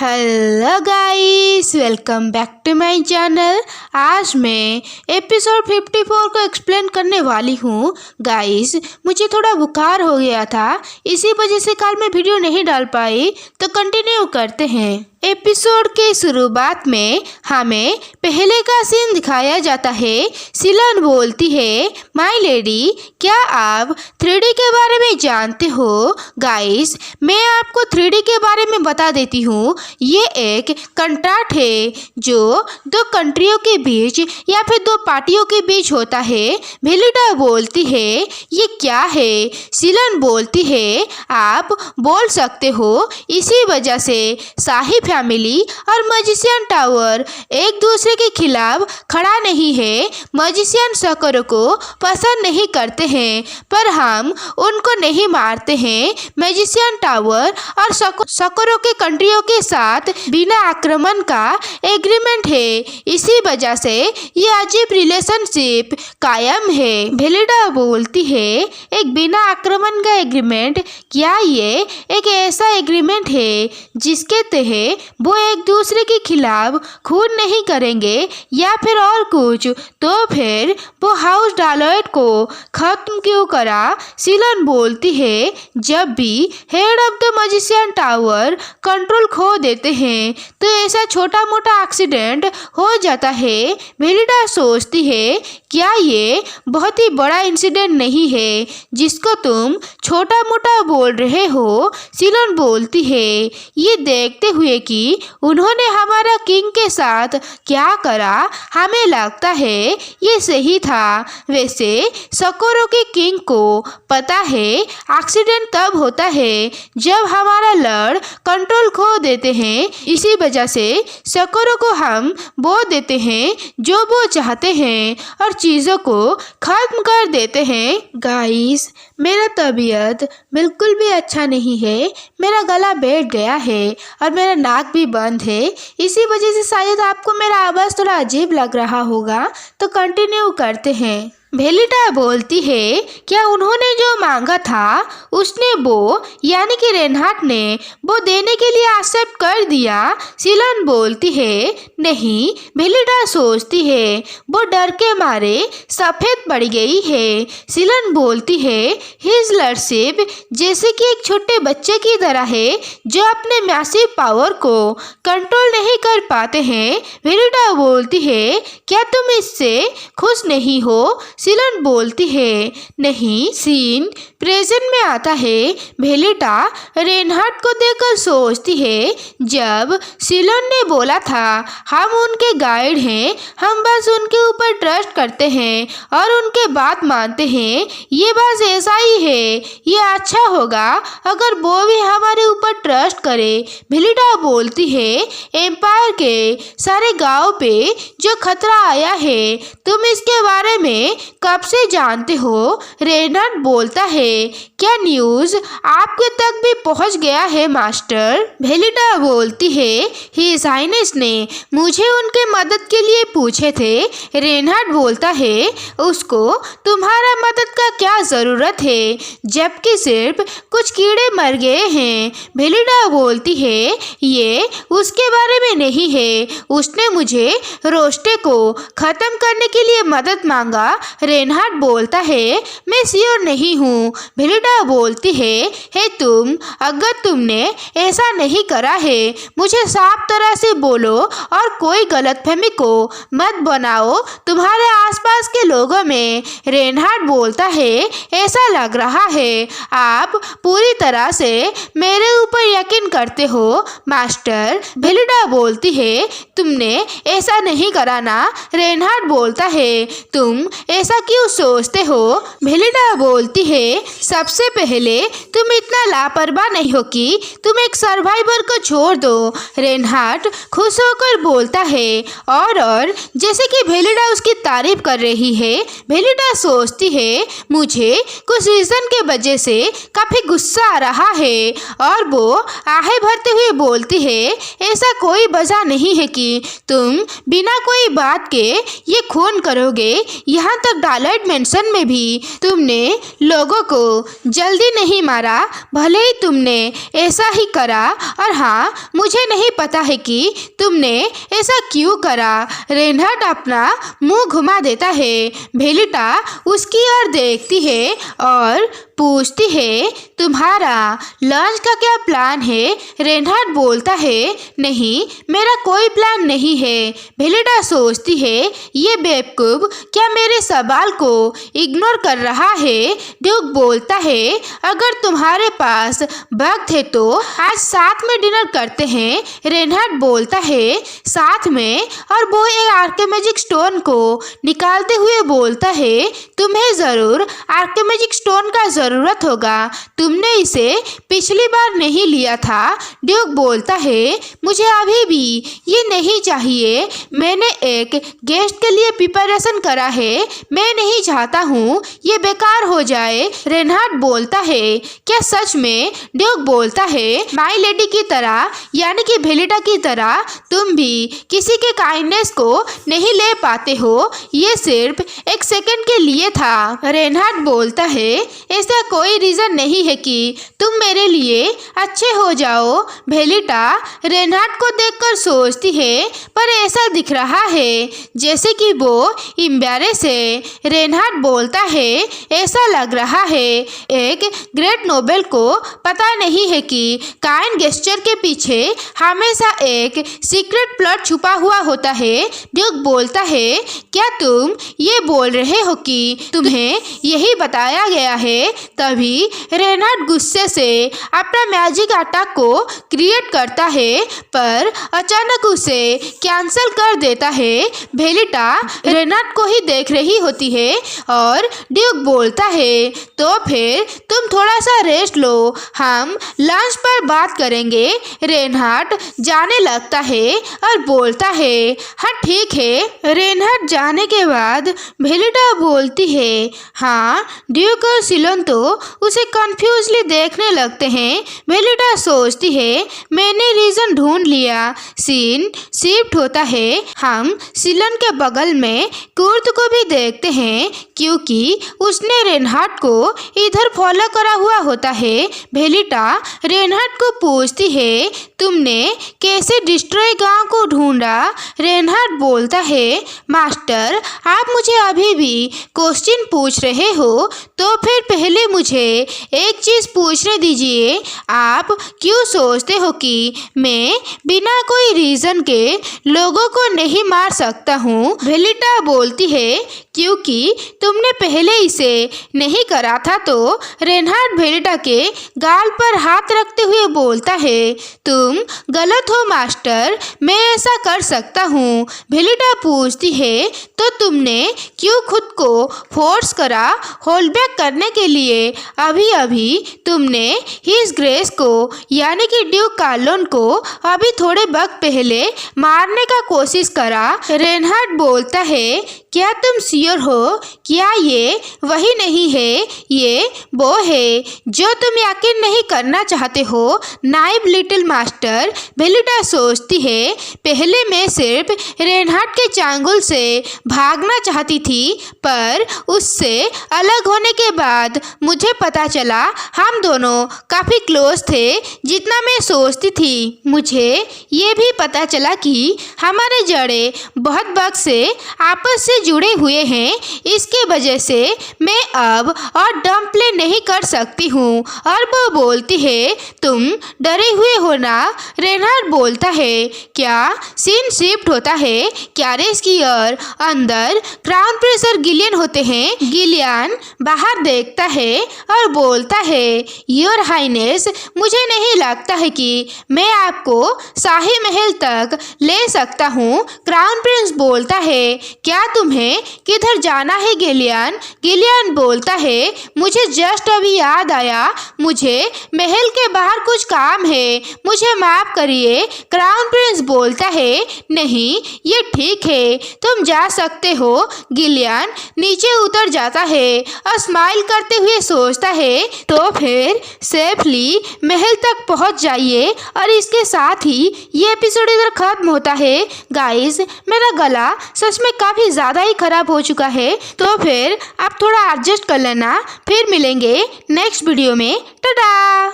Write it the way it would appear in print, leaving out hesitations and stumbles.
Hello guys, welcome back to my channel. आज मैं episode 54 को एक्सप्लेन करने वाली हूँ। गाइस, मुझे थोड़ा बुखार हो गया था, इसी वजह से कल मैं वीडियो नहीं डाल पाई, तो कंटिन्यू करते हैं। एपिसोड के शुरुआत में हमें पहले का सीन दिखाया जाता है। सिलन बोलती है, माय लेडी, क्या आप 3D के बारे में जानते हो? गाइस, मैं आपको 3D के बारे में बता देती हूँ। ये एक कॉन्ट्रैक्ट है जो दो कंट्रियों के बीच या फिर दो पार्टियों के बीच होता है। भेलिडा बोलती है, ये क्या है? सिलन बोलती है, आप बोल सकते हो। इसी वजह से शाही फैमिली और मैजिशियन टावर एक दूसरे के खिलाफ खड़ा नहीं है। मैजिशियन शक्करों को पसंद नहीं करते हैं, पर हम उनको नहीं मारते हैं। मैजिशियन टावर और शक्करों के कंट्रियों के साथ बिना आक्रमण का एग्रीमेंट है। इसी वजह से ये अजीब रिलेशनशिप कायम है। भेलिडा बोलती है, एक बिना आक्रमण का एग्रीमेंट? क्या ये एक ऐसा एग्रीमेंट है जिसके तहत वो एक दूसरे के खिलाफ खून नहीं करेंगे या फिर और कुछ? तो फिर वो हाउस डालोइट को खत्म क्यों करा? सिलन बोलती है, जब भी head of the magician tower control खो देते हैं तो ऐसा छोटा मोटा एक्सीडेंट हो जाता है। भेलिडा सोचती है, क्या ये बहुत ही बड़ा इंसिडेंट नहीं है जिसको तुम छोटा मोटा बोल रहे हो? सिलन बोलती है, ये देखते हुए कि उन्होंने हमारा किंग के साथ क्या करा, हमें लगता है ये सही था। वैसे शक्करों के किंग को पता है एक्सीडेंट तब होता है जब हमारा लॉर्ड कंट्रोल खो देते हैं। इसी वजह से शक्करों को हम बोल देते हैं जो वो चाहते हैं और चीज़ों को खत्म कर देते हैं। गाइस, मेरा तबीयत बिल्कुल भी अच्छा नहीं है। मेरा गला बैठ गया है और मेरा नाक भी बंद है। इसी वजह से शायद आपको मेरा आवाज़ थोड़ा अजीब लग रहा होगा, तो कंटिन्यू करते हैं। भेलिडा बोलती है, क्या उन्होंने जो मांगा था उसने वो यानी कि रेनहार्ट ने वो देने के लिए एक्सेप्ट कर दिया? सिलन बोलती है, नहीं। भेलिडा सोचती है, वो डर के मारे सफ़ेद पड़ गई है। सिलन बोलती है, हिज लॉर्डशिप जैसे कि एक छोटे बच्चे की तरह है जो अपने मैसिव पावर को कंट्रोल नहीं कर पाते हैं। भेलिडा बोलती है, क्या तुम इससे खुश नहीं हो? सिलन बोलती है, नहीं। सीन प्रेजेंट में आता है। भेलिडा रेनहार्ट को देखकर सोचती है, जब सिलन ने बोला था हम उनके गाइड हैं, हम बस उनके ऊपर ट्रस्ट करते हैं और उनके बात मानते हैं, ये बस ऐसा ही है। ये अच्छा होगा अगर वो भी हमारे ऊपर ट्रस्ट करे। भेलिडा बोलती है, एम्पायर के सारे गांव पे जो खतरा आया है, तुम इसके बारे में कब से जानते हो? रेनहार्ट बोलता है, क्या न्यूज़ आपके तक भी पहुंच गया है मास्टर? भेलिडा बोलती है, हिज हाइनेस ने मुझे उनके मदद के लिए पूछे थे। रेनहार्ट बोलता है, उसको तुम्हारा मदद का क्या ज़रूरत है जबकि सिर्फ कुछ कीड़े मर गए हैं? भेलिडा बोलती है, ये उसके बारे में नहीं है, उसने मुझे रोस्टे को ख़त्म करने के लिए मदद मांगा। रेनहार्ट बोलता है, मैं श्योर नहीं हूँ। भेलिडा बोलती है, तुम अगर तुमने ऐसा नहीं करा है मुझे साफ तरह से बोलो और कोई गलतफहमी को मत बनाओ तुम्हारे आसपास के लोगों में। रेनहार्ट बोलता है, ऐसा लग रहा है आप पूरी तरह से मेरे ऊपर यकीन करते हो मास्टर। भेलिडा बोलती है, तुमने ऐसा नहीं करा ना? रेनहार्ट बोलता है, तुम ऐसा क्यों सोचते हो? भेलिडा बोलती है, सबसे पहले तुम इतना लापरवाह नहीं हो कि तुम एक सर्वाइवर को छोड़ दो। रेनहार्ट खुश होकर बोलता है, और जैसे कि भेलिडा उसकी तारीफ कर रही है, भेलिडा सोचती है, मुझे कुछ रीज़न के वजह से काफ़ी गुस्सा आ रहा है, और वो आहें भरते हुए बोलती है, ऐसा कोई वजह नहीं है कि तुम बिना कोई बात के ये खून करोगे। यहाँ तक डायलॉग मेंशन में भी तुमने लोगों को जल्दी नहीं मारा, भले ही तुमने ऐसा ही करा। और हाँ, मुझे नहीं पता है कि तुमने ऐसा क्यों करा। रेनहार्ड अपना मुंह घुमा देता है। बेलिटा उसकी ओर देखती है और पूछती है, तुम्हारा लंच का क्या प्लान है? रेनहार्ड बोलता है, नहीं, मेरा कोई प्लान नहीं है। बेलिटा सोचती है, ये बेवकूफ क्या मेरे सवाल को इग्नोर कर रहा है? ड्यूक बोलता है, अगर तुम्हारे पास वक्त है तो आज साथ में डिनर करते हैं। रेनहार्ड बोलता है, साथ में? और वो एक आर्केमेजिक स्टोन को निकालते हुए बोलता है, तुम्हें ज़रूर आर्केमेजिक स्टोन का ज़रूरत होगा, तुमने इसे पिछली बार नहीं लिया था। ड्यूक बोलता है, मुझे अभी भी ये नहीं चाहिए, मैंने एक गेस्ट के लिए प्रिपरेशन करा है, मैं नहीं चाहता हूँ ये बेकार हो जाए। रेनहार्ड बोलता है, क्या सच में? ड्यूक बोलता है, माई लेडी की तरह यानी कि बेलिटा की तरह तुम भी किसी के काइंडनेस को नहीं ले पाते हो, ये सिर्फ एक सेकंड के लिए था। रेनहार्ड बोलता है, ऐसा कोई रीजन नहीं है कि तुम मेरे लिए अच्छे हो जाओ। बेलिटा रेनहार्ड को देखकर सोचती है, पर ऐसा दिख रहा है जैसे कि वो एम्बैरेस है। रेनहार्ड बोलता है, ऐसा लग रहा है एक ग्रेट नोबेल को पता नहीं है कि काइंड गेस्चर के पीछे हमेशा एक सीक्रेट प्लॉट छुपा हुआ होता है। ड्यूक बोलता है, क्या तुम ये बोल रहे हो कि तुम्हें यही बताया गया है? तभी रेनहार्ड गुस्से से अपना मैजिक अटैक को क्रिएट करता है, पर अचानक उसे कैंसिल कर देता है। बेलिटा रेनहार्ड को ही देख रही होती है और ड्यूक बोलता है, तो फिर तुम थोड़ा सा रेस्ट लो, हम लंच पर बात करेंगे। रेनहार्ड जाने लगता है और बोलता है, हाँ ठीक है। रेनहार्ड जाने के बाद बेलिटा बोलती है, हाँ। ड्यूक और सिलोन तो उसे कंफ्यूजली देखने लगते हैं। बेलिटा सोचती है, मैंने रीजन ढूंढ लिया। सीन शिफ्ट होता है, हम सिलोन के बगल में कुर्त को भी देखते हैं क्योंकि उसने रेनहार्ड को इधर फॉलो करा हुआ होता है। बेलिटा रेनहार्ड को पूछती है, तुमने कैसे डिस्ट्रॉय गांव को ढूंढा? रेनहार्ड बोलता है, मास्टर आप मुझे अभी भी क्वेश्चन पूछ रहे हो, तो फिर पहले मुझे एक चीज़ पूछने दीजिए, आप क्यों सोचते हो कि मैं बिना कोई रीज़न के लोगों को नहीं मार सकता हूँ? बेलिटा बोलती है, क्योंकि तुमने पहले इसे नहीं करा था। तो रेनहार्ड बेलिटा के गाल पर हाथ रखते हुए बोलता है, तुम गलत हो मास्टर, मैं ऐसा कर सकता हूँ। बेलिटा पूछती है, तो तुमने क्यों खुद को फोर्स करा होल्ड बैक करने के लिए? अभी अभी तुमने हिज ग्रेस को यानी कि ड्यूक कार्लोन को अभी थोड़े वक्त पहले मारने का कोशिश करा। रेनहार्ड बोलता है, क्या तुम श्योर हो? क्या ये वही नहीं है? ये वो है जो तुम यकीन नहीं करना चाहते हो, नाइब लिटिल मास्टर। बेलिटा सोचती है, पहले मैं सिर्फ रेनहार्ड के चांगुल से भागना चाहती थी, पर उससे अलग होने के बाद मुझे पता चला हम दोनों काफ़ी क्लोज थे जितना मैं सोचती थी। मुझे ये भी पता चला कि हमारे जड़ें बहुत वक्त से आपस से जुड़े हुए हैं, इसके वजह से मैं अब और डम प्ले नहीं कर सकती हूँ। और वो बोलती है, तुम डरे हुए हो ना? रेनहार्ड बोलता है, क्या? सीन शिफ्ट होता है कैरेज की ओर। अंदर क्राउन प्रिंस और गिलियन होते हैं। गिलियन बाहर देखता है और बोलता है, योर हाइनेस, मुझे नहीं लगता है कि मैं आपको शाही महल तक ले सकता हूँ। क्राउन प्रिंस बोलता है, क्या तुम्हें किधर जाना है गिलियन? गिलियन बोलता है, मुझे जस्ट अभी याद आया, मुझे महल के बाहर कुछ काम है, मुझे माफ करिए। क्राउन प्रिंस बोलता है, नहीं ये ठीक है, तुम जा सकते हो। गिलियन नीचे उतर जाता है और स्माइल करते हुए सोचता है, तो फिर सेफली महल तक पहुंच जाइए। और इसके साथ ही ये एपिसोड इधर खत्म होता है। गाइस, मेरा गला सच में काफ़ी ज़्यादा ही खराब हो चुका है, तो फिर आप थोड़ा एडजस्ट कर लेना। फिर मिलेंगे नेक्स्ट वीडियो में। टाटा।